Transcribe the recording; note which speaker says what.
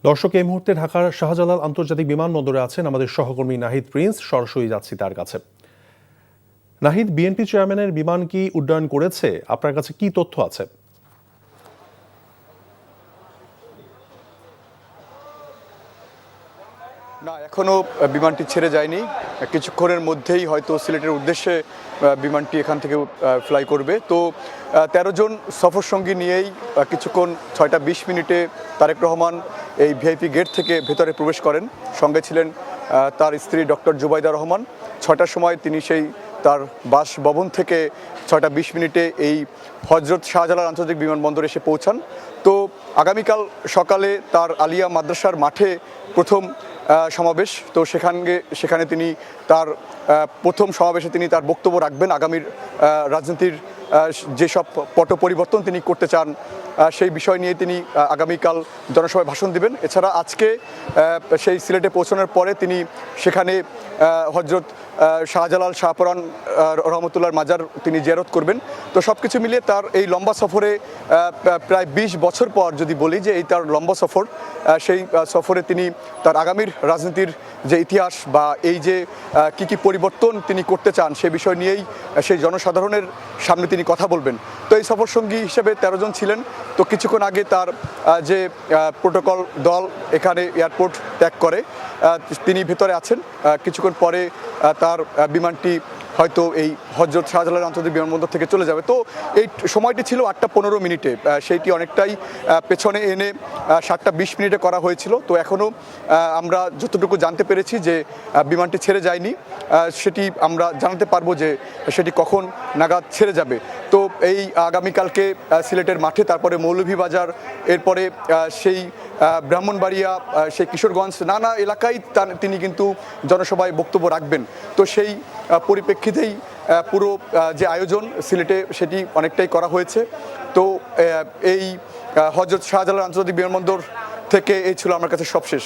Speaker 1: দর্শক, এই মুহূর্তে ঢাকার শাহজালাল আন্তর্জাতিক বিমানবন্দরে আছেন আমাদের সহকর্মী নাহিদ প্রিন্স। সরাসরি যাচ্ছি তার কাছে। নাহিদ, বিএনপি চেয়ারম্যানের বিমান কি উড্ডয়ন করেছে? আপনার কাছে কি তথ্য আছে?
Speaker 2: না, এখনো বিমানটি ছেড়ে যায়নি। কিছুক্ষণের মধ্যেই হয়তো সিলেটের উদ্দেশ্যে বিমানটি এখান থেকে ফ্লাই করবে। তো ১৩ জন সফর সঙ্গী নিয়েই কিছুক্ষণ ৬টা ২০ মিনিটে তারেক রহমান এই ভিআইপি গেট থেকে ভেতরে প্রবেশ করেন। সঙ্গে ছিলেন তার স্ত্রী ডক্টর জুবাইদা রহমান। ৬টার সময় তিনি সেই তার বাসভবন থেকে ৬টা ২০ মিনিটে এই হজরত শাহজালাল আন্তর্জাতিক বিমানবন্দরে এসে পৌঁছান। তো আগামীকাল সকালে তার আলিয়া মাদ্রাসার মাঠে প্রথম সমাবেশ। তো সেখানে তিনি তার প্রথম সমাবেশে তিনি তার বক্তব্য রাখবেন। আগামীর রাজনীতির যেসব পট পরিবর্তন তিনি করতে চান সেই বিষয় নিয়ে তিনি আগামীকাল জনসভায় ভাষণ দিবেন। এছাড়া আজকে সেই সিলেটে পৌঁছানোর পরে তিনি সেখানে হজরত শাহজালাল শাহপরান রহমতুল্লাহর মাজার তিনি জিয়ারত করবেন। তো সব কিছু মিলিয়ে তার এই লম্বা সফরে প্রায় ২০ বছর পর যদি বলি যে এই তার লম্বা সফর, সেই সফরে তিনি তার আগামীর রাজনীতির যে ইতিহাস বা এই যে কি পরিবর্তন তিনি করতে চান সে বিষয় নিয়েই সেই জনসাধারণের সামনে তিনি কথা বলবেন। তো এই সফর সঙ্গী হিসেবে ১৩ জন ছিলেন। তো কিছুক্ষণ আগে তার যে প্রোটোকল দল এখানে এয়ারপোর্ট ত্যাগ করে, তিনি ভেতরে আছেন। কিছুক্ষণ পরে তার বিমানটি হয়তো এই হজরত শাহজালাল আন্তর্জাতিক বিমানবন্দর থেকে চলে যাবে। তো এই সময়টি ছিল ৮টা ১৫ মিনিটে, সেইটি অনেকটাই পেছনে এনে ৭টা ২০ মিনিটে করা হয়েছিল। তো এখনও আমরা যতটুকু জানতে পেরেছি যে বিমানটি ছেড়ে যায়নি, সেটি আমরা জানাতে পারবো যে সেটি কখন নাগাদ ছেড়ে যাবে। তো এই আগামীকালকে সিলেটের মাঠে, তারপরে মৌলভীবাজার, এরপরে সেই ব্রাহ্মণবাড়িয়া, সেই কিশোরগঞ্জ, নানা এলাকায় তিনি কিন্তু জনসভায় বক্তব্য রাখবেন। তো সেই পরিপ্রেক্ষিতেই পুরো যে আয়োজন সিলেটে সেটি অনেকটাই করা হয়েছে। তো এই হজরত শাহজালাল আন্তর্জাতিক বিমানবন্দর থেকে এই ছিল আমার কাছে সবশেষ।